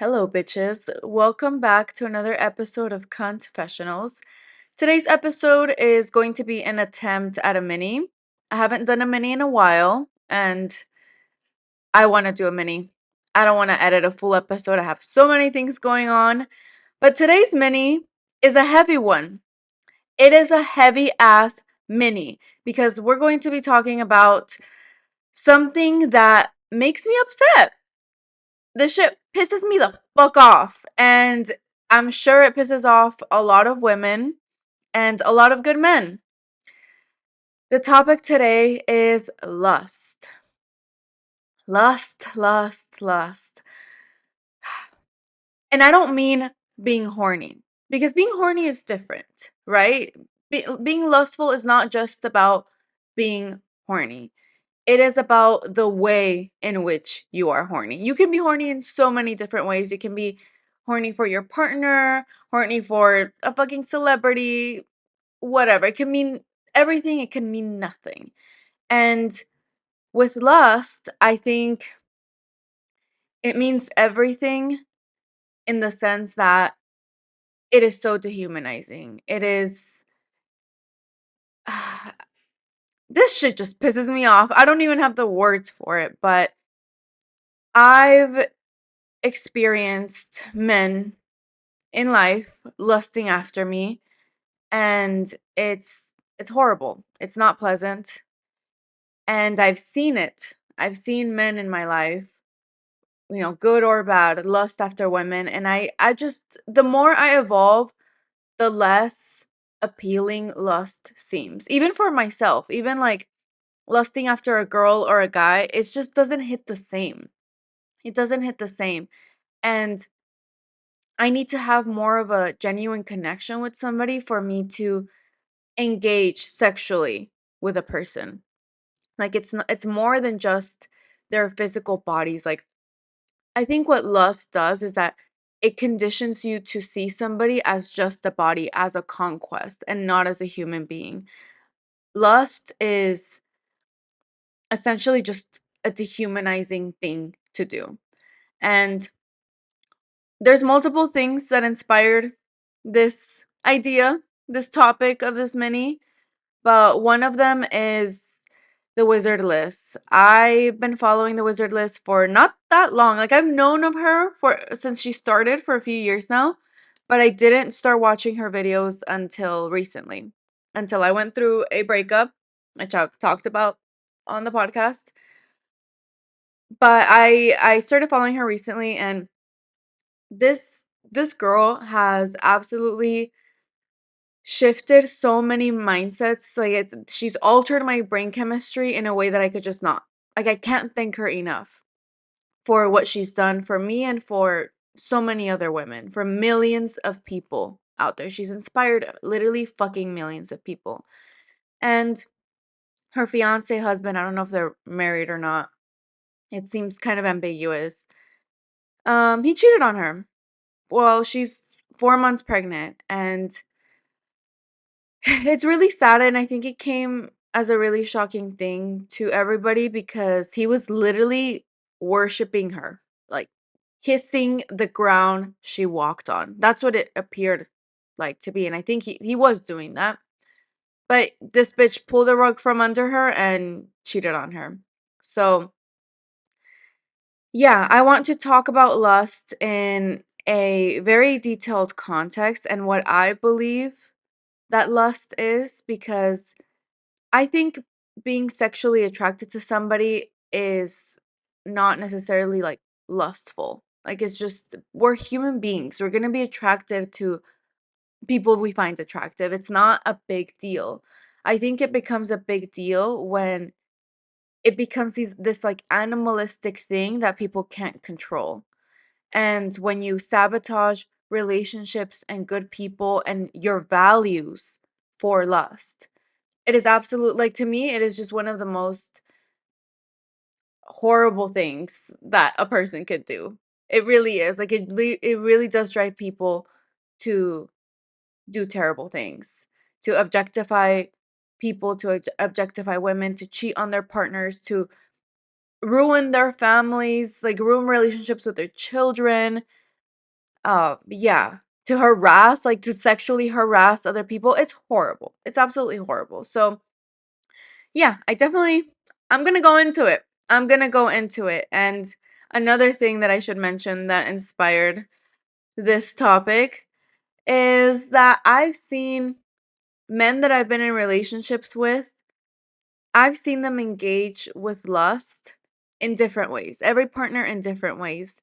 Hello, bitches. Welcome back to another episode of Confessionals. Today's episode is going to be an attempt at a mini. I haven't done a mini in a while, and I want to do a mini. I don't want to edit a full episode. I have so many things going on. But today's mini is a heavy one. It is a heavy ass mini because we're going to be talking about something that makes me upset. This shit pisses me the fuck off. And I'm sure it pisses off a lot of women and a lot of good men. The topic today is lust. Lust, lust, lust. And I don't mean being horny, because being horny is different, right? Being lustful is not just about being horny. It is about the way in which you are horny. You can be horny in so many different ways. You can be horny for your partner, horny for a fucking celebrity, whatever. It can mean everything, it can mean nothing. And with lust, I think it means everything in the sense that it is so dehumanizing. It is. This shit just pisses me off. I don't even have the words for it, but I've experienced men in life lusting after me, and it's horrible. It's not pleasant. And I've seen it. I've seen men in my life, good or bad, lust after women, and I just the more I evolve, the less appealing lust seems. Even for myself, even like lusting after a girl or a guy, it just doesn't hit the same. It doesn't hit the same. And I need to have more of a genuine connection with somebody for me to engage sexually with a person. Like it's more than just their physical bodies. Like I think what lust does is that it conditions you to see somebody as just a body, as a conquest, and not as a human being. Lust is essentially just a dehumanizing thing to do. And there's multiple things that inspired this idea, this topic of this mini, but one of them is the wizard list. I've been following the wizard list for not that long. Like I've known of her for since she started for a few years now, but I didn't start watching her videos until recently. Until I went through a breakup, which I've talked about on the podcast. But I started following her recently, and this girl has absolutely shifted so many mindsets. Like she's altered my brain chemistry in a way that I could just not. Like I can't thank her enough for what she's done for me and for so many other women, for millions of people out there. She's inspired literally fucking millions of people. And her fiance husband, I don't know if they're married or not. It seems kind of ambiguous. He cheated on her. Well, she's 4 months pregnant, and it's really sad, and I think it came as a really shocking thing to everybody because he was literally worshiping her, like kissing the ground she walked on. That's what it appeared like to be, and I think he was doing that. But this bitch pulled the rug from under her and cheated on her. So, yeah, I want to talk about lust in a very detailed context and what I believe that lust is, because I think being sexually attracted to somebody is not necessarily like lustful. Like it's just we're human beings. We're going to be attracted to people we find attractive. It's not a big deal. I think it becomes a big deal when it becomes this like animalistic thing that people can't control. And when you sabotage relationships and good people and your values for lust, it is absolute, like to me, it is just one of the most horrible things that a person could do. It really is. Like it really does drive people to do terrible things, to objectify people, to objectify women, to cheat on their partners, to ruin their families, like ruin relationships with their children. Yeah, to harass, like to sexually harass other people, it's horrible. It's absolutely horrible. So, yeah, I'm going to go into it. I'm going to go into it. And another thing that I should mention that inspired this topic is that I've seen men that I've been in relationships with, I've seen them engage with lust in different ways, every partner in different ways.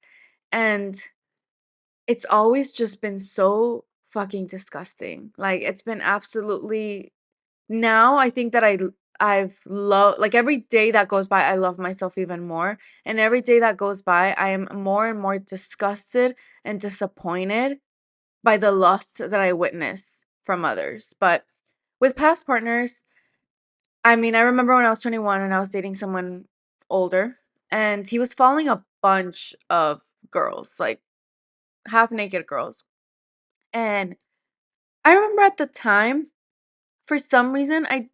And it's always just been so fucking disgusting. Like, it's been absolutely, now I think that I've loved, like, every day that goes by, I love myself even more. And every day that goes by, I am more and more disgusted and disappointed by the lust that I witness from others. But with past partners, I mean, I remember when I was 21 and I was dating someone older, and he was following a bunch of girls, like half naked girls. And I remember at the time, for some reason, I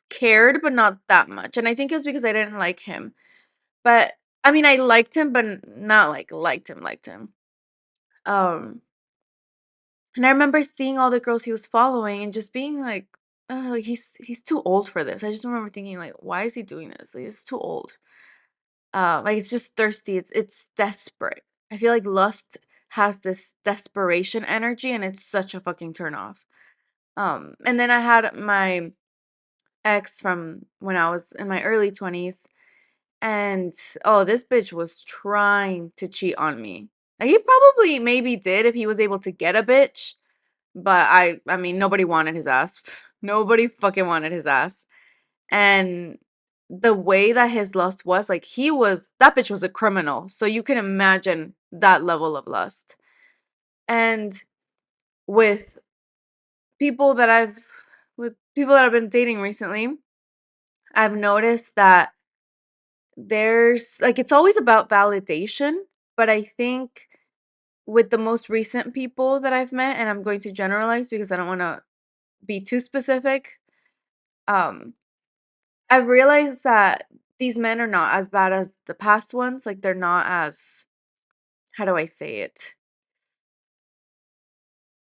cared, but not that much. And I think it was because I didn't like him. But I mean, I liked him, but not like liked him. Um, and I remember seeing all the girls he was following and just being like, oh, like he's too old for this. I just remember thinking like, why is he doing this? Like, it's too old. Like it's just thirsty. It's desperate. I feel like lust has this desperation energy, and it's such a fucking turn off. And then I had my ex from when I was in my early 20s, and oh, this bitch was trying to cheat on me. Like, he probably maybe did if he was able to get a bitch, but I mean nobody wanted his ass. Nobody fucking wanted his ass. And the way that his lust was, like, that bitch was a criminal. So you can imagine that level of lust. And with people that I've with people that I've been dating recently, I've noticed that there's like it's always about validation, but I think with the most recent people that I've met, and I'm going to generalize because I don't want to be too specific, um I've realized that these men are not as bad as the past ones. Like, they're not as, how do I say it?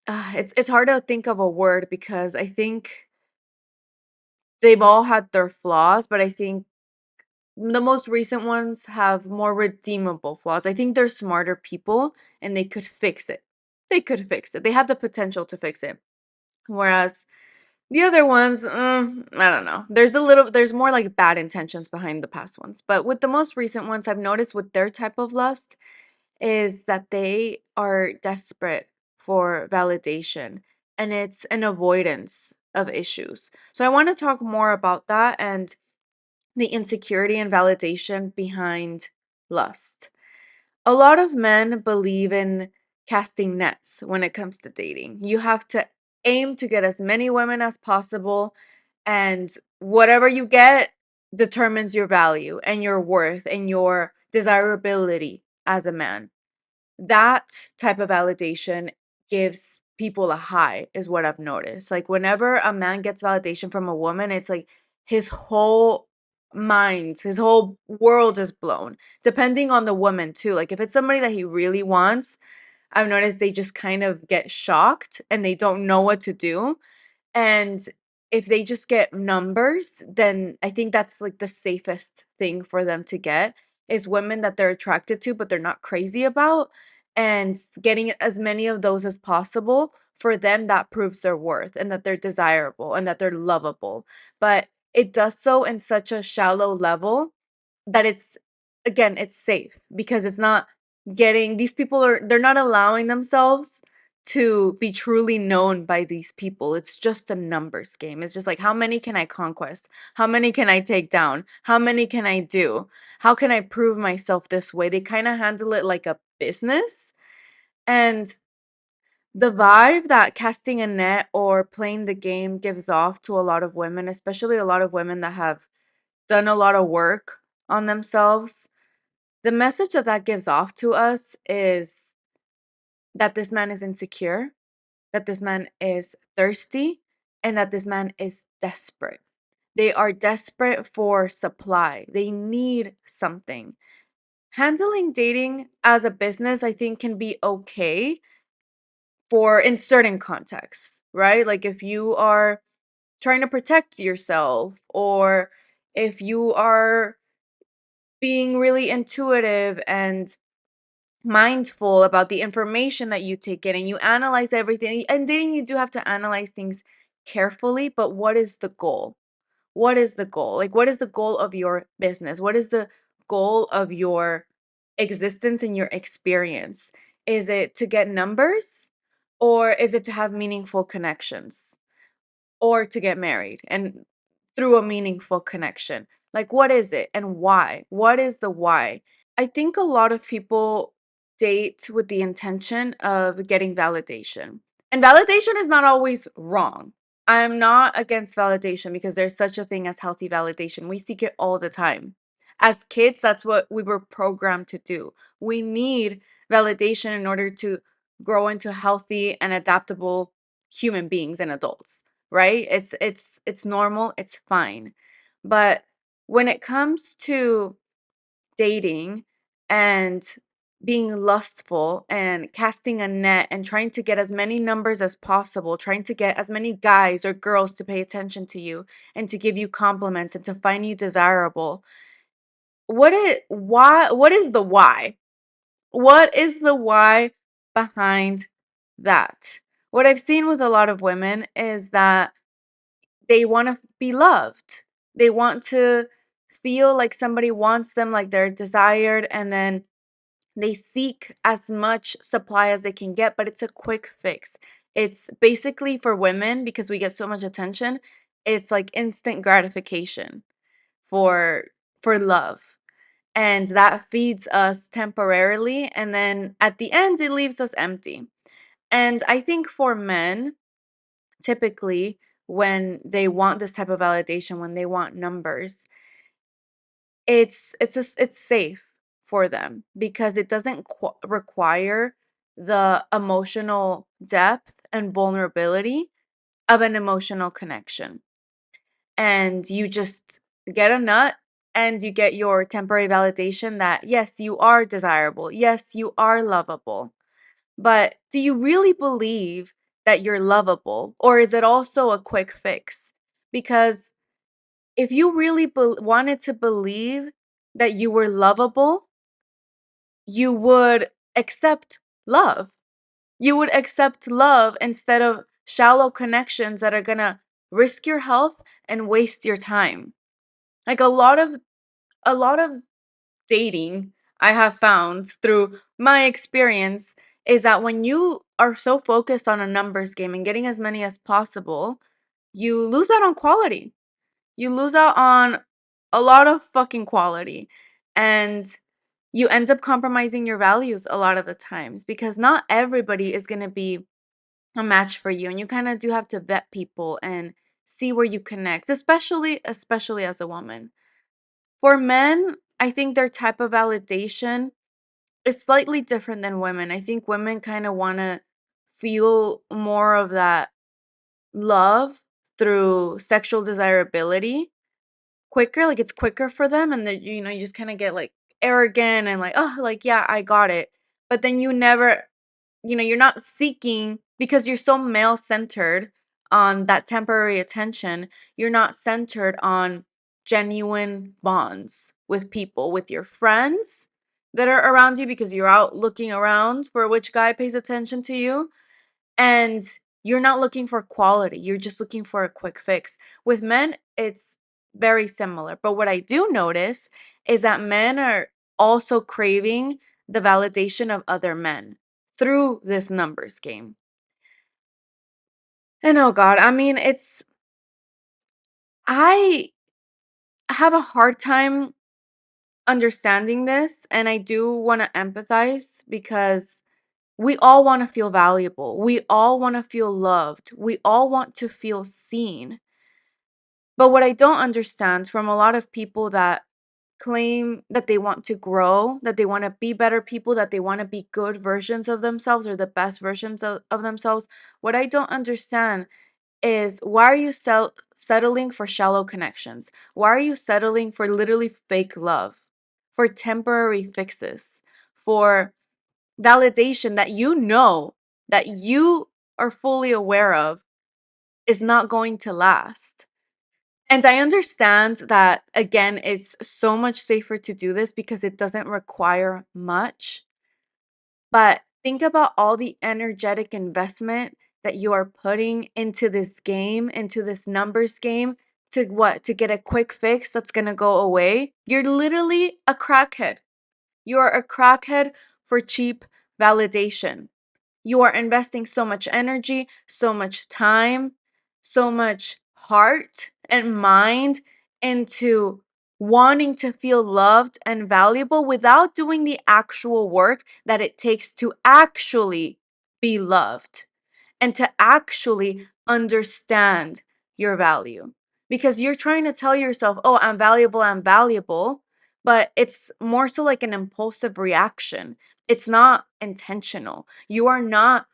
It's hard to think of a word because I think they've all had their flaws, but I think the most recent ones have more redeemable flaws. I think they're smarter people and they could fix it. They could fix it. They have the potential to fix it. Whereas the other ones, I don't know. There's more like bad intentions behind the past ones. But with the most recent ones, I've noticed with their type of lust is that they are desperate for validation, and it's an avoidance of issues. So I want to talk more about that and the insecurity and validation behind lust. A lot of men believe in casting nets when it comes to dating. You have to aim to get as many women as possible, and whatever you get determines your value and your worth and your desirability as a man. That type of validation gives people a high, is what I've noticed. Like, whenever a man gets validation from a woman, it's like his whole mind, his whole world is blown. Depending on the woman too. Like, if it's somebody that he really wants, I've noticed they just kind of get shocked and they don't know what to do. And if they just get numbers, then I think that's like the safest thing for them to get, is women that they're attracted to, but they're not crazy about. And getting as many of those as possible, for them, that proves their worth and that they're desirable and that they're lovable. But it does so in such a shallow level that it's, again, it's safe because it's not getting, these people they're not allowing themselves to be truly known by these people. It's just a numbers game. It's just like, how many can I conquest? How many can I take down? How many can I do? How can I prove myself this way? They kind of handle it like a business. And the vibe that casting a net or playing the game gives off to a lot of women, especially a lot of women that have done a lot of work on themselves, the message that that gives off to us is that this man is insecure, that this man is thirsty, and that this man is desperate. They are desperate for supply. They need something. Handling dating as a business, I think, can be okay for in certain contexts, right? Like if you are trying to protect yourself, or if you are being really intuitive and mindful about the information that you take in and you analyze everything. And dating, you do have to analyze things carefully, but what is the goal? What is the goal? Like, what is the goal of your business? What is the goal of your existence and your experience? Is it to get numbers, or is it to have meaningful connections, or to get married and through a meaningful connection? Like, what is it and why? What is the why? I think a lot of people date with the intention of getting validation. And validation is not always wrong. I'm not against validation because there's such a thing as healthy validation. We seek it all the time. As kids, that's what we were programmed to do. We need validation in order to grow into healthy and adaptable human beings and adults, right? It's normal, it's fine. But when it comes to dating and being lustful and casting a net and trying to get as many numbers as possible, trying to get as many guys or girls to pay attention to you and to give you compliments and to find you desirable. What is the why? What is the why behind that? What I've seen with a lot of women is that they want to be loved. They want to feel like somebody wants them, like they're desired, and then they seek as much supply as they can get, but it's a quick fix. It's basically for women, because we get so much attention, it's like instant gratification for love. And that feeds us temporarily, and then at the end it leaves us empty. And I think for men, typically when they want this type of validation, when they want numbers, it's safe for them because it doesn't require the emotional depth and vulnerability of an emotional connection. And you just get a nut and you get your temporary validation that yes, you are desirable, yes, you are lovable. But do you really believe that you're lovable, or is it also a quick fix? Because if you really wanted to believe that you were lovable, you would accept love. You would accept love instead of shallow connections that are going to risk your health and waste your time. Like a lot of dating I have found through my experience is that when you are so focused on a numbers game and getting as many as possible, you lose out on quality. You lose out on a lot of fucking quality. And you end up compromising your values a lot of the times because not everybody is going to be a match for you. And you kind of do have to vet people and see where you connect, especially as a woman. For men, I think their type of validation is slightly different than women. I think women kind of want to feel more of that love through sexual desirability quicker, like it's quicker for them, and that you just kind of get like arrogant and like, oh, like yeah, I got it. But then you never, you're not seeking because you're so male centered on that temporary attention. You're not centered on genuine bonds with people, with your friends that are around you because you're out looking around for which guy pays attention to you, and you're not looking for quality. You're just looking for a quick fix. With men, it's very similar. But what I do notice is that men are also craving the validation of other men through this numbers game. And oh God, I mean, I have a hard time understanding this, and I do want to empathize because we all want to feel valuable. We all want to feel loved. We all want to feel seen. But what I don't understand from a lot of people that claim that they want to grow, that they want to be better people, that they want to be good versions of themselves or the best versions of themselves, what I don't understand is why are you settling for shallow connections? Why are you settling for literally fake love, for temporary fixes, for validation that that you are fully aware of is not going to last. And I understand that, again, it's so much safer to do this because it doesn't require much. But think about all the energetic investment that you are putting into this game, into this numbers game, to what? To get a quick fix that's going to go away. You're literally a crackhead. You are a crackhead for cheap validation. You are investing so much energy, so much time, so much heart and mind into wanting to feel loved and valuable without doing the actual work that it takes to actually be loved and to actually understand your value. Because you're trying to tell yourself, oh, I'm valuable, but it's more so like an impulsive reaction. It's not intentional. You are not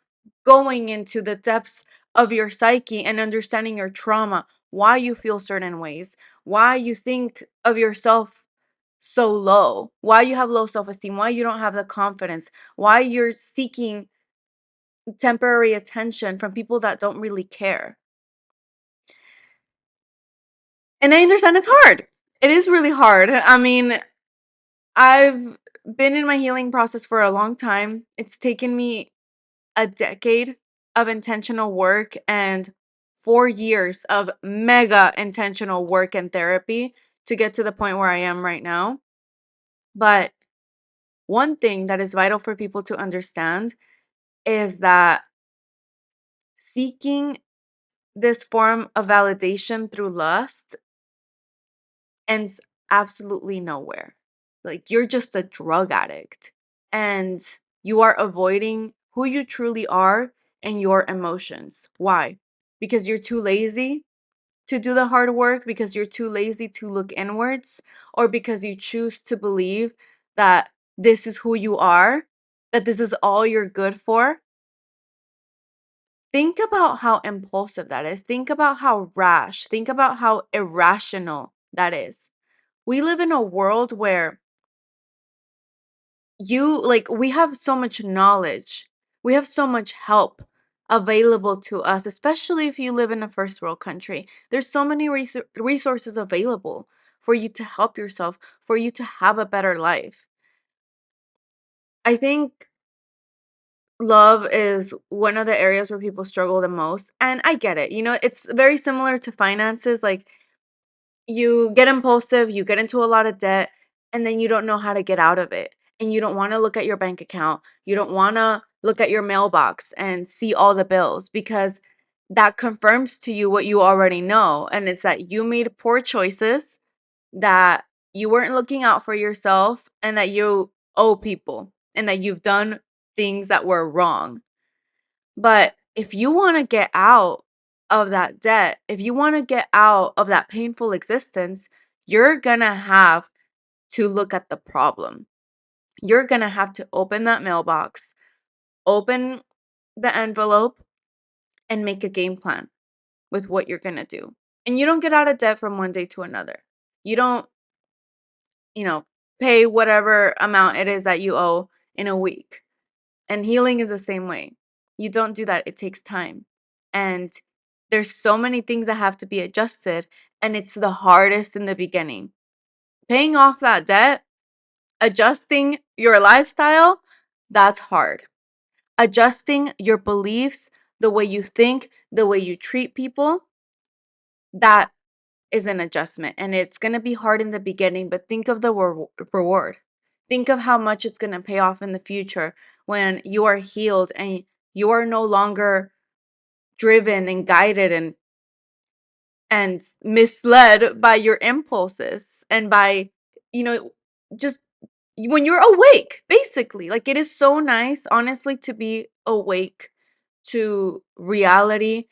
going into the depths of your psyche and understanding your trauma, why you feel certain ways, why you think of yourself so low, why you have low self esteem, why you don't have the confidence, why you're seeking temporary attention from people that don't really care. And I understand it's hard. It is really hard. I mean, I've been in my healing process for a long time. It's taken me a decade of intentional work and 4 years of mega intentional work and therapy to get to the point where I am right now. But one thing that is vital for people to understand is that seeking this form of validation through lust ends absolutely nowhere. Like, you're just a drug addict and you are avoiding who you truly are and your emotions. Why? Because you're too lazy to do the hard work, because you're too lazy to look inwards, or because you choose to believe that this is who you are, that this is all you're good for. Think about how impulsive that is. Think about how rash. Think about how irrational that is. We live in a world where we have so much knowledge. We have so much help available to us, especially if you live in a first world country. There's so many resources available for you to help yourself, for you to have a better life. I think love is one of the areas where people struggle the most. And I get it. It's very similar to finances. Like, you get impulsive, you get into a lot of debt, and then you don't know how to get out of it. And you don't want to look at your bank account. You don't want to look at your mailbox and see all the bills, because that confirms to you what you already know. And it's that you made poor choices, that you weren't looking out for yourself, and that you owe people, and that you've done things that were wrong. But if you want to get out of that debt, if you want to get out of that painful existence, you're going to have to look at the problem. You're going to have to open that mailbox, open the envelope, and make a game plan with what you're going to do. And you don't get out of debt from one day to another. You don't, you know, pay whatever amount it is that you owe in a week. And healing is the same way. You don't do that. It takes time. And there's so many things that have to be adjusted. And it's the hardest in the beginning. Paying off that debt, adjusting your lifestyle, that's hard. Adjusting your beliefs, the way you think, the way you treat people, that is an adjustment. And it's going to be hard in the beginning, but think of the reward. Think of how much it's going to pay off in the future when you are healed and you are no longer driven and guided and misled by your impulses and by, just when you're awake, basically. Like, it is so nice, honestly, to be awake to reality,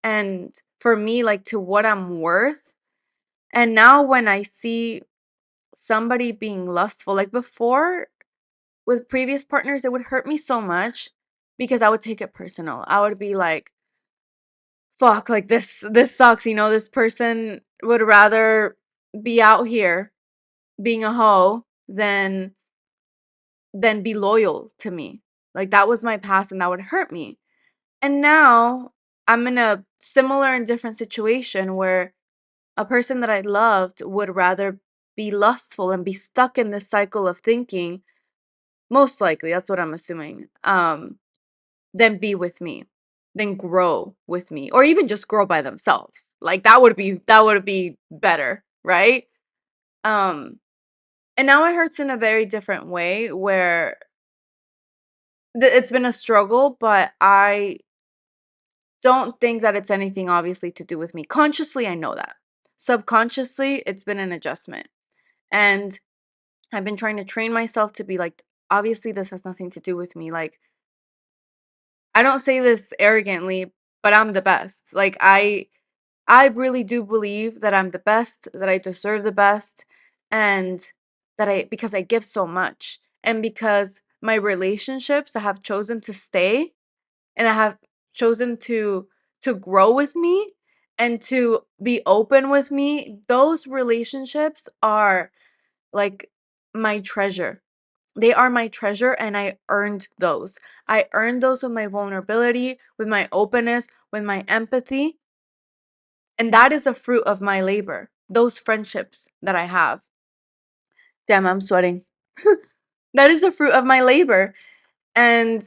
and for me, like, to what I'm worth. And now when I see somebody being lustful, like before with previous partners, it would hurt me so much because I would take it personal. I would be like, fuck, like, this sucks, this person would rather be out here being a hoe than be loyal to me. Like, that was my past and that would hurt me. And now I'm in a similar and different situation where a person that I loved would rather be lustful and be stuck in this cycle of thinking, most likely, that's what I'm assuming, than be with me, than grow with me, or even just grow by themselves. Like, that would be better, right? Um, and now it hurts in a very different way where it's been a struggle, but I don't think that it's anything obviously to do with me. Consciously, I know that. Subconsciously, it's been an adjustment. And I've been trying to train myself to be like, obviously, this has nothing to do with me. Like, I don't say this arrogantly, but I'm the best. Like, I really do believe that I'm the best, that I deserve the best, and that because I give so much, and because my relationships that have chosen to stay and that have chosen to grow with me and to be open with me, those relationships are like my treasure. They are my treasure, and I earned those. I earned those with my vulnerability, with my openness, with my empathy. And that is a fruit of my labor, those friendships that I have. Damn, I'm sweating. That is a fruit of my labor. And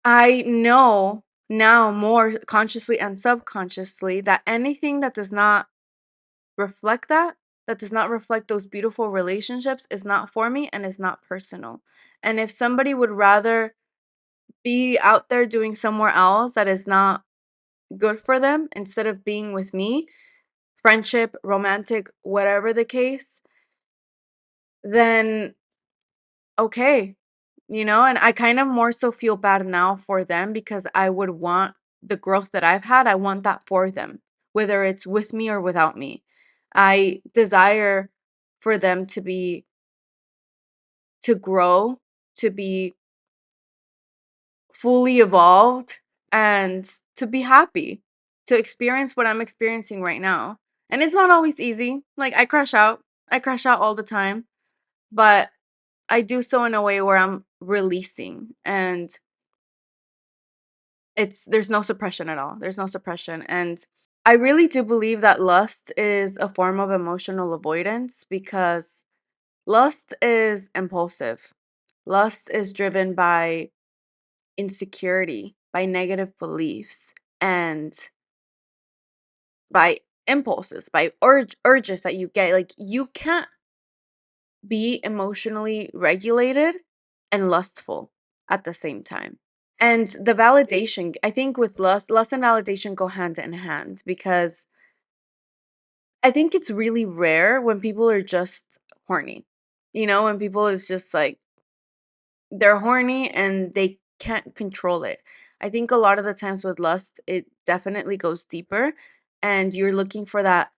I know now more consciously and subconsciously that anything that does not reflect that does not reflect those beautiful relationships, is not for me and is not personal. And if somebody would rather be out there doing somewhere else that is not good for them instead of being with me, friendship, romantic, whatever the case, then okay, and I kind of more so feel bad now for them because I would want the growth that I've had, I want that for them, whether it's with me or without me. I desire for them to grow, to be fully evolved, and to be happy, to experience what I'm experiencing right now. And it's not always easy. Like, I crash out. I crash out all the time, but I do so in a way where I'm releasing, and there's no suppression at all. There's no suppression. And I really do believe that lust is a form of emotional avoidance because lust is impulsive. Lust is driven by insecurity, by negative beliefs, and by impulses, by urges that you get. Like, you can't be emotionally regulated and lustful at the same time. And the validation, I think with lust and validation go hand in hand because I think it's really rare when people are just horny. When people is just like, they're horny and they can't control it. I think a lot of the times with lust, it definitely goes deeper and you're looking for that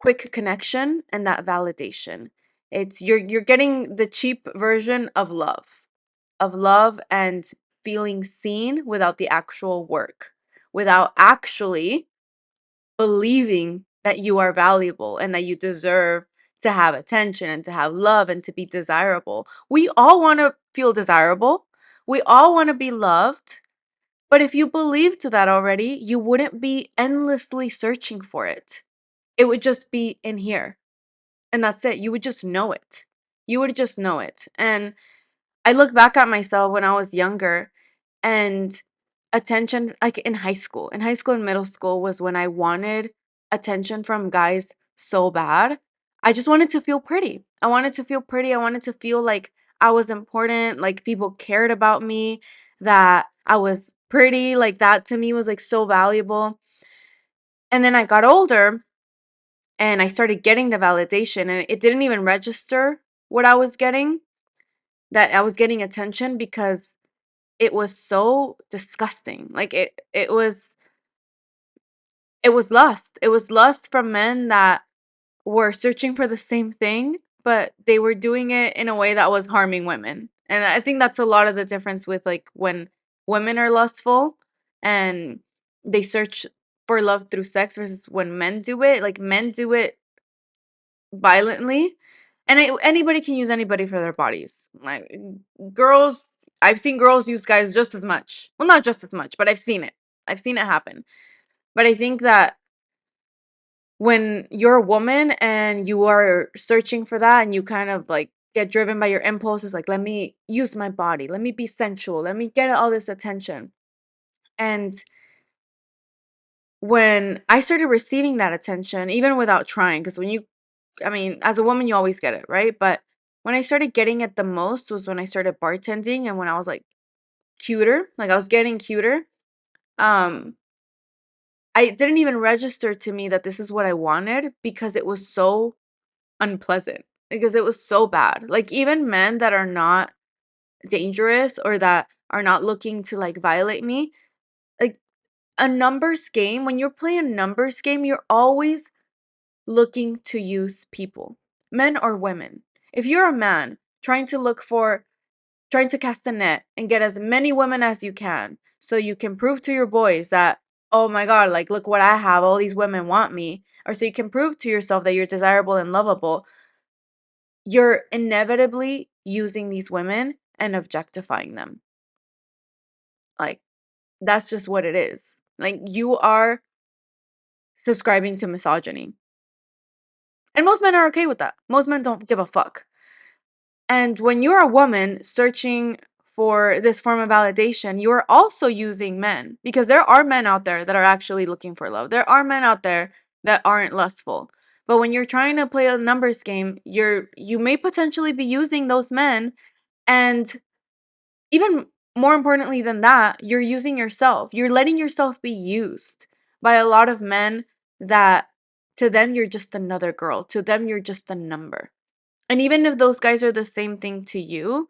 quick connection and that validation. You're getting the cheap version of love and feeling seen without the actual work, without actually believing that you are valuable and that you deserve to have attention and to have love and to be desirable. We all want to feel desirable. We all want to be loved. But if you believed that already, you wouldn't be endlessly searching for it. It would just be in here. And that's it. You would just know it. You would just know it. And I look back at myself when I was younger, and attention, like in high school and middle school was when I wanted attention from guys so bad. I just wanted to feel pretty. I wanted to feel pretty. I wanted to feel like I was important, like people cared about me, that I was pretty. Like, that to me was like so valuable. And then I got older and I started getting the validation, and it didn't even register what I was getting, that I was getting attention, because it was so disgusting. Like, it was lust. It was lust from men that were searching for the same thing, but they were doing it in a way that was harming women. And I think that's a lot of the difference with, like, when women are lustful and they search for love through sex versus when men do it. Like, men do it violently, and anybody can use anybody for their bodies. Like, girls, I've seen girls use guys just as much. Well, not just as much, but I've seen it. I've seen it happen. But I think that when you're a woman and you are searching for that and you kind of like get driven by your impulses, like, let me use my body, let me be sensual, let me get all this attention. And when I started receiving that attention, even without trying, because when you, I mean, as a woman, you always get it, right? But when I started getting it the most was when I started bartending and when I was like cuter, like I was getting cuter. Um, I didn't even register to me that this is what I wanted because it was so unpleasant, because it was so bad. Like, even men that are not dangerous or that are not looking to like violate me, like a numbers game, when you're playing a numbers game, you're always looking to use people, men or women. If you're a man trying to cast a net and get as many women as you can so you can prove to your boys that, oh my God, like, look what I have, all these women want me, or so you can prove to yourself that you're desirable and lovable, you're inevitably using these women and objectifying them. Like, that's just what it is. Like, you are subscribing to misogyny. And most men are okay with that. Most men don't give a fuck. And when you're a woman searching for this form of validation, you are also using men, because there are men out there that are actually looking for love. There are men out there that aren't lustful. But when you're trying to play a numbers game, you may potentially be using those men, and even more importantly than that, you're using yourself. You're letting yourself be used by a lot of men that, to them, you're just another girl. To them, you're just a number. And even if those guys are the same thing to you,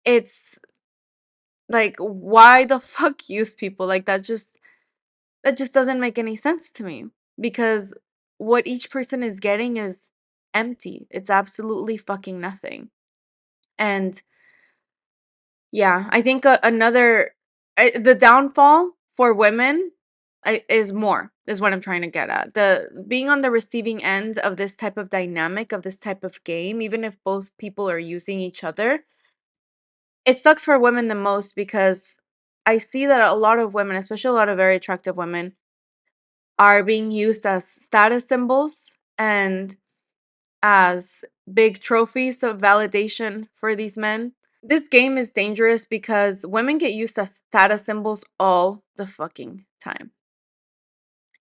it's like, why the fuck use people like that? That just doesn't make any sense to me, because what each person is getting is empty. It's absolutely fucking nothing. And yeah, I think the downfall for women is what I'm trying to get at. The being on the receiving end of this type of dynamic, of this type of game, even if both people are using each other, it sucks for women the most, because I see that a lot of women, especially a lot of very attractive women, are being used as status symbols and as big trophies of validation for these men. This game is dangerous because women get used as status symbols all the fucking time.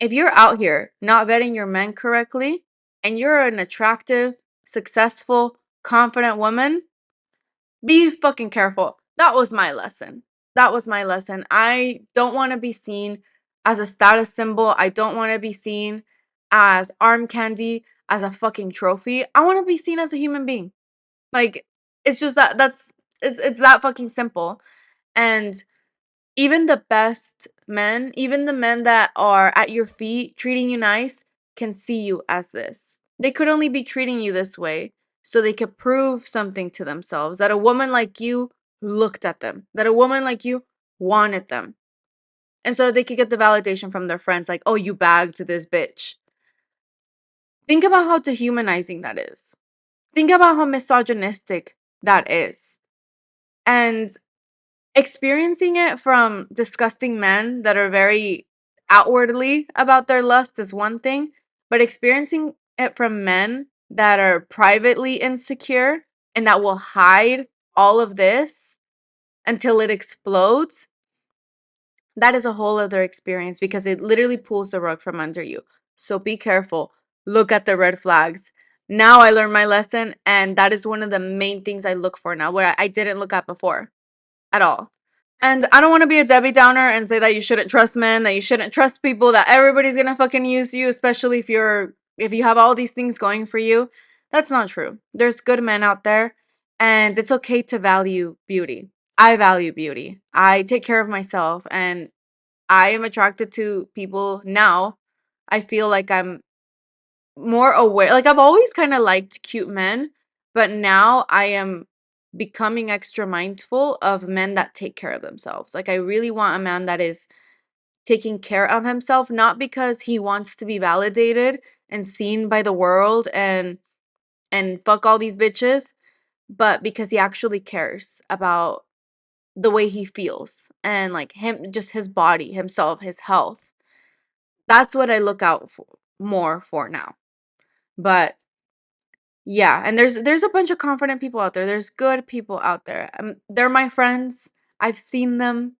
If you're out here not vetting your men correctly and you're an attractive, successful, confident woman, be fucking careful. That was my lesson. That was my lesson. I don't want to be seen as a status symbol. I don't want to be seen as arm candy, as a fucking trophy. I want to be seen as a human being. Like, it's just it's that fucking simple. And even the best men, even the men that are at your feet treating you nice, can see you as this. They could only be treating you this way so they could prove something to themselves, that a woman like you looked at them, that a woman like you wanted them. And so they could get the validation from their friends, like, oh, you bagged this bitch. Think about how dehumanizing that is. Think about how misogynistic that is. And experiencing it from disgusting men that are very outwardly about their lust is one thing, but experiencing it from men that are privately insecure and that will hide all of this until it explodes, that is a whole other experience, because it literally pulls the rug from under you. So be careful. Look at the red flags. Now I learned my lesson, and that is one of the main things I look for now, where I didn't look at before at all. And I don't want to be a Debbie Downer and say that you shouldn't trust men, that you shouldn't trust people, that everybody's gonna fucking use you, especially if you have all these things going for you. That's not true. There's good men out there, and it's okay to value beauty. I value beauty. I take care of myself, and I am attracted to people now. I feel like I'm more aware. Like, I've always kind of liked cute men, but now I am becoming extra mindful of men that take care of themselves. Like, I really want a man that is taking care of himself, not because he wants to be validated and seen by the world and fuck all these bitches, but because he actually cares about the way he feels and like him, just his body, himself, his health. That's what I look out for more for now. But yeah, and there's a bunch of confident people out there. There's good people out there. They're my friends. I've seen them,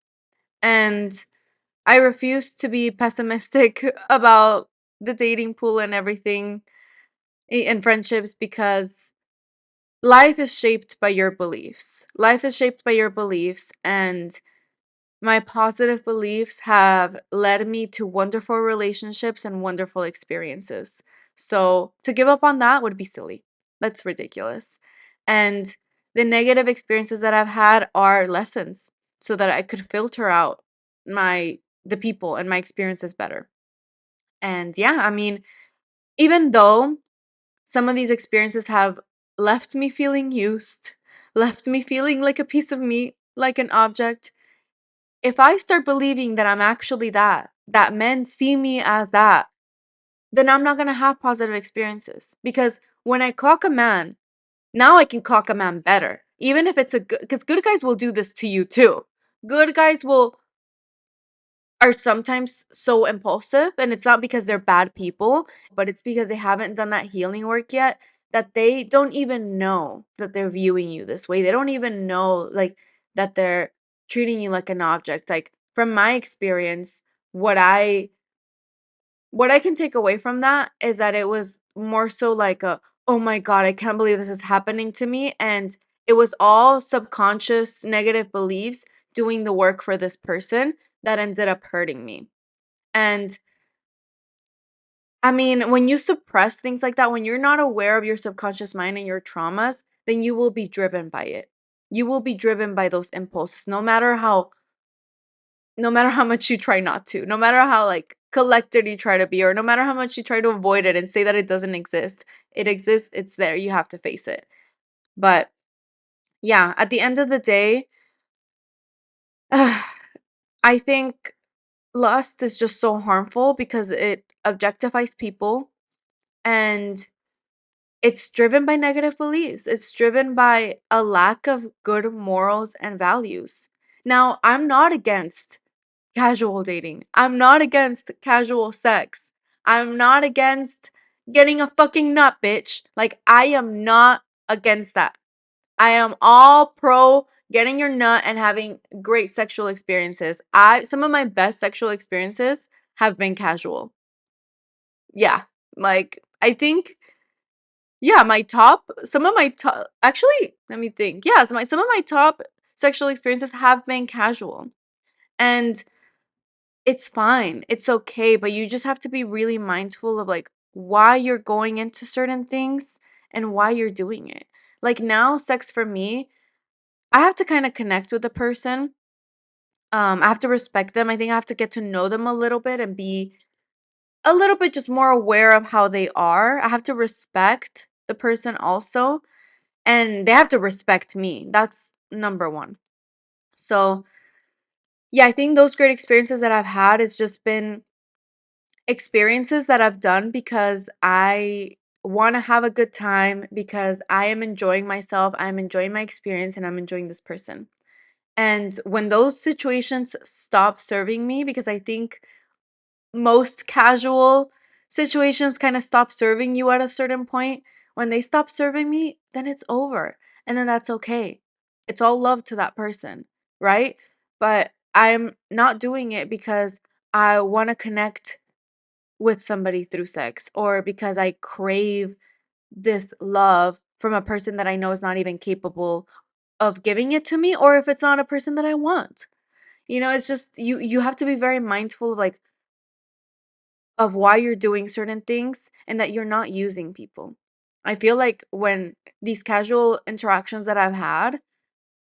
and I refuse to be pessimistic about the dating pool and everything and friendships, because life is shaped by your beliefs. Life is shaped by your beliefs, and my positive beliefs have led me to wonderful relationships and wonderful experiences. So to give up on that would be silly. That's ridiculous. And the negative experiences that I've had are lessons so that I could filter out the people and my experiences better. And yeah, I mean, even though some of these experiences have left me feeling used, left me feeling like a piece of meat, like an object, if I start believing that I'm actually that men see me as that, then I'm not going to have positive experiences. Because when I clock a man, now I can clock a man better. Even if it's a good, because good guys will do this to you too. Good guys are sometimes so impulsive, and it's not because they're bad people, but it's because they haven't done that healing work yet, that they don't even know that they're viewing you this way. They don't even know like that they're treating you like an object. Like from my experience, what I can take away from that is that it was more so like a, oh my god, I can't believe this is happening to me, and it was all subconscious negative beliefs doing the work for this person that ended up hurting me. And I mean, when you suppress things like that, when you're not aware of your subconscious mind and your traumas, then you will be driven by it. You will be driven by those impulses, no matter how much you try not to, no matter how like collected you try to be, or no matter how much you try to avoid it and say that it doesn't exist. It exists, it's there, you have to face it. But yeah, at the end of the day, I think lust is just so harmful because it objectifies people, and it's driven by negative beliefs. It's driven by a lack of good morals and values. Now, I'm not against casual dating. I'm not against casual sex. I'm not against getting a fucking nut, bitch. Like, I am not against that. I am all pro getting your nut and having great sexual experiences. Some of my best sexual experiences have been casual. Yeah. Like, I think, yeah, some of my top, actually, let me think. Yeah, some of my top sexual experiences have been casual. And it's fine. It's okay, but you just have to be really mindful of like why you're going into certain things and why you're doing it. Like now, sex for me, I have to kind of connect with the person. I have to respect them. I think I have to get to know them a little bit and be a little bit just more aware of how they are. I have to respect the person also, and they have to respect me. That's number one. So, yeah, I think those great experiences that I've had, it's just been experiences that I've done because I want to have a good time, because I am enjoying myself, I'm enjoying my experience, and I'm enjoying this person. And when those situations stop serving me, because I think most casual situations kind of stop serving you at a certain point, when they stop serving me, then it's over. And then that's okay. It's all love to that person, right? But I'm not doing it because I want to connect with somebody through sex, or because I crave this love from a person that I know is not even capable of giving it to me, or if it's not a person that I want. It's just you have to be very mindful of like of why you're doing certain things and that you're not using people. I feel like when these casual interactions that I've had,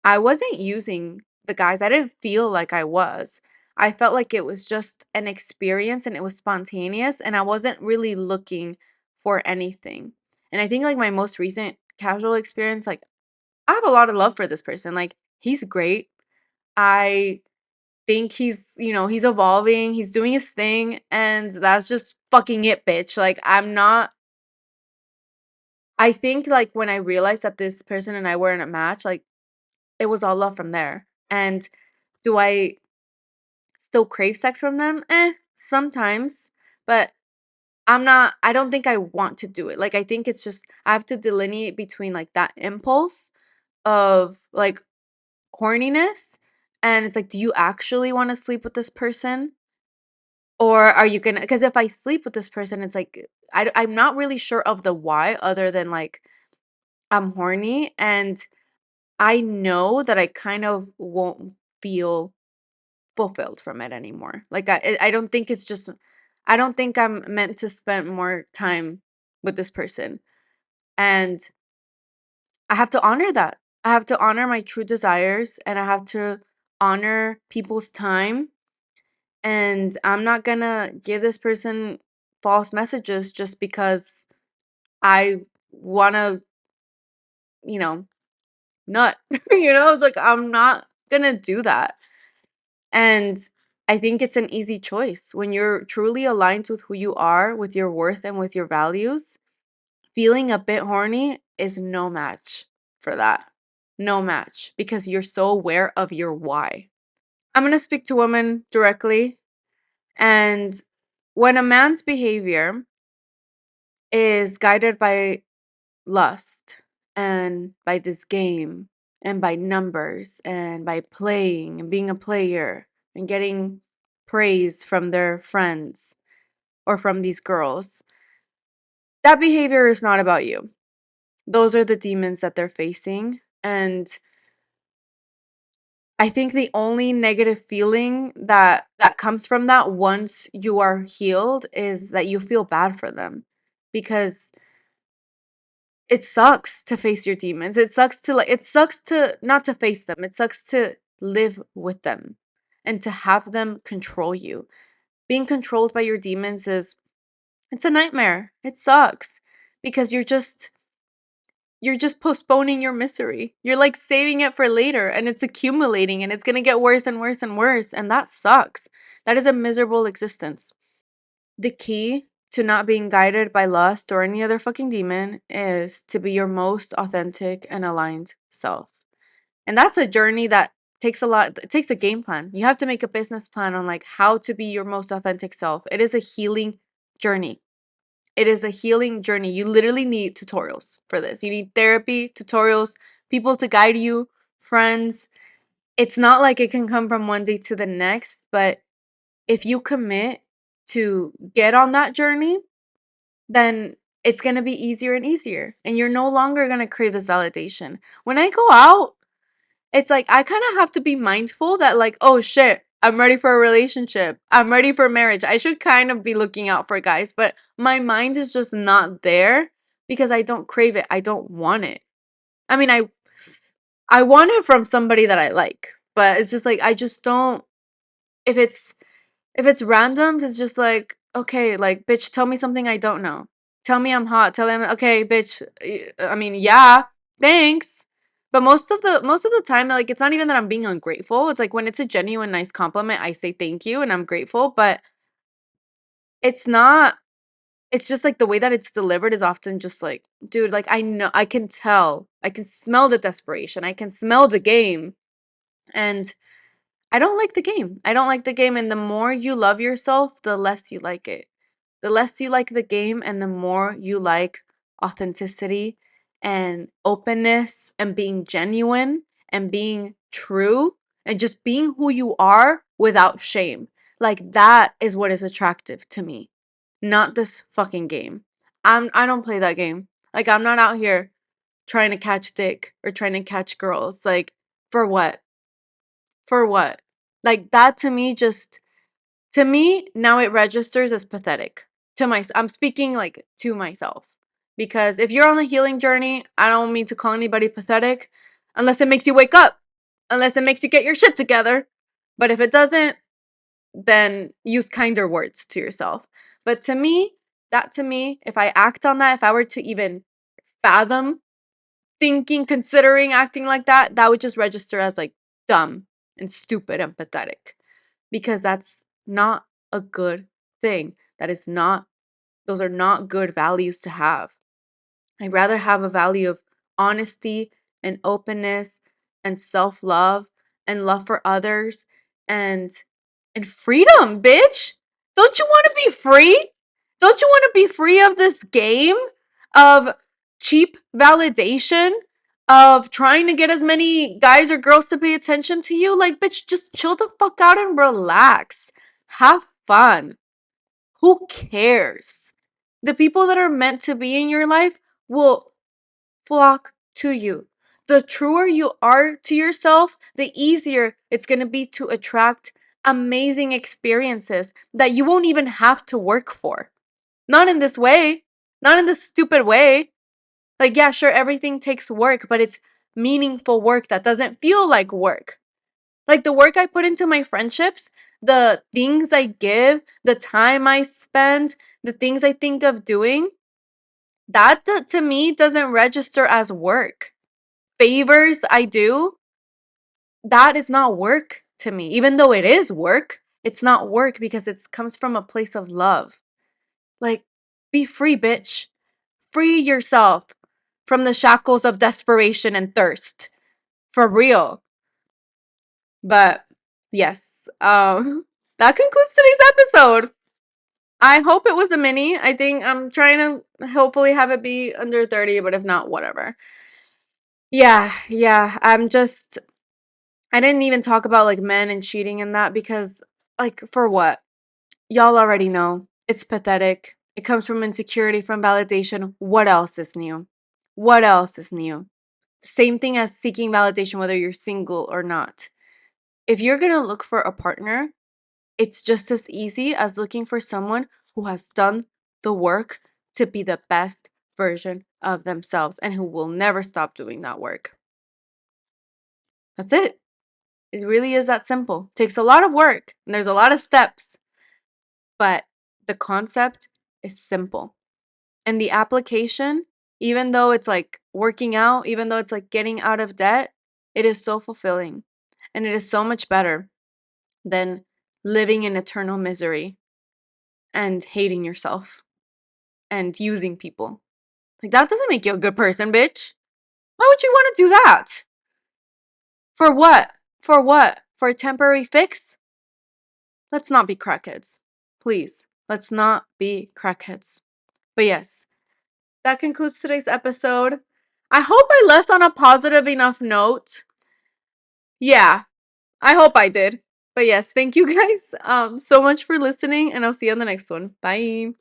I wasn't using the guys. I didn't feel like I was. I felt like it was just an experience and it was spontaneous, and I wasn't really looking for anything. And I think like my most recent casual experience, like I have a lot of love for this person. Like he's great. I think he's evolving, he's doing his thing, and that's just fucking it, bitch. Like I think like when I realized that this person and I were in a match, like it was all love from there. And do I still crave sex from them? Sometimes. But I don't think I want to do it. Like, I think it's just, I have to delineate between like that impulse of like horniness, and it's like, do you actually want to sleep with this person? Or are you gonna, because if I sleep with this person, it's like, I'm not really sure of the why, other than like I'm horny, and I know that I kind of won't feel fulfilled from it anymore. Like, I don't think it's just, I don't think I'm meant to spend more time with this person. And I have to honor that. I have to honor my true desires, and I have to honor people's time. And I'm not gonna give this person false messages just because I wanna, you know, nut. It's like, I'm not gonna do that. And I think it's an easy choice. When you're truly aligned with who you are, with your worth, and with your values, feeling a bit horny is no match for that. No match, because you're so aware of your why. I'm going to speak to women directly. And when a man's behavior is guided by lust, and by this game, and by numbers, and by playing and being a player and getting praise from their friends or from these girls, that behavior is not about you. Those are the demons that they're facing. And I think the only negative feeling that comes from that, once you are healed, is that you feel bad for them, because it sucks to face your demons. It sucks to not to face them. It sucks to live with them and to have them control you. Being controlled by your demons it's a nightmare. It sucks, because you're just postponing your misery. You're like saving it for later, and it's accumulating, and it's going to get worse and worse and worse, and that sucks. That is a miserable existence. The key to not being guided by lust or any other fucking demon is to be your most authentic and aligned self. And that's a journey that takes a lot. It takes a game plan. You have to make a business plan on like how to be your most authentic self. It is a healing journey. It is a healing journey. You literally need tutorials for this. You need therapy, tutorials, people to guide you, friends. It's not like it can come from one day to the next, but if you commit to get on that journey, then it's going to be easier and easier. And you're no longer going to crave this validation. When I go out, it's like I kind of have to be mindful that, like, oh shit, I'm ready for a relationship. I'm ready for marriage. I should kind of be looking out for guys, but my mind is just not there because I don't crave it. I don't want it. I mean, I want it from somebody that I like, but it's just like I just don't, if it's randoms, it's just like, okay, like, bitch, tell me something I don't know. Tell me I'm hot. Tell him, okay, bitch. I mean, yeah, thanks. But most of the time, like, it's not even that I'm being ungrateful. It's like when it's a genuine, nice compliment, I say thank you and I'm grateful. But it's not. It's just like the way that it's delivered is often just like, dude, like I know, I can tell, I can smell the desperation, I can smell the game, and I don't like the game. I don't like the game. And the more you love yourself, the less you like it. The less you like the game, and the more you like authenticity and openness and being genuine and being true and just being who you are without shame. Like, that is what is attractive to me, not this fucking game. I don't play that game. Like, I'm not out here trying to catch dick or trying to catch girls. Like, for what? For what? Like, that to me, just to me now it registers as pathetic. I'm speaking like to myself, because if you're on a healing journey, I don't mean to call anybody pathetic unless it makes you wake up, unless it makes you get your shit together. But if it doesn't, then use kinder words to yourself. But to me, if I act on that, if I were to even fathom thinking, considering acting like that, that would just register as like dumb and stupid and pathetic, because that's not a good thing. Those are not good values to have. I'd rather have a value of honesty and openness and self love and love for others and freedom, bitch. Don't you want to be free? Don't you want to be free of this game of cheap validation, of trying to get as many guys or girls to pay attention to you? Like, bitch, just chill the fuck out and relax. Have fun. Who cares? The people that are meant to be in your life will flock to you. The truer you are to yourself, the easier it's going to be to attract amazing experiences that you won't even have to work for. Not in this way, not in this stupid way. Like, yeah, sure, everything takes work, but it's meaningful work that doesn't feel like work. Like the work I put into my friendships, the things I give, the time I spend, the things I think of doing, that to me doesn't register as work. Favors I do, that is not work to me. Even though it is work, it's not work because it comes from a place of love. Like, be free, bitch. Free yourself from the shackles of desperation and thirst. For real. But yes, that concludes today's episode. I hope it was a mini. I think I'm trying to hopefully have it be under 30, but if not, whatever. Yeah. I didn't even talk about like men and cheating and that because, like, for what? Y'all already know. It's pathetic. It comes from insecurity, from validation. What else is new? What else is new? Same thing as seeking validation, whether you're single or not. If you're going to look for a partner, it's just as easy as looking for someone who has done the work to be the best version of themselves and who will never stop doing that work. That's it. It really is that simple. It takes a lot of work and there's a lot of steps, but the concept is simple. And the application, even though it's like working out, even though it's like getting out of debt, it is so fulfilling. And it is so much better than living in eternal misery and hating yourself and using people. Like, that doesn't make you a good person, bitch. Why would you want to do that? For what? For what? For a temporary fix? Let's not be crackheads. Please, let's not be crackheads. But yes, that concludes today's episode. I hope I left on a positive enough note. Yeah, I hope I did. But yes, thank you guys so much for listening, and I'll see you on the next one. Bye.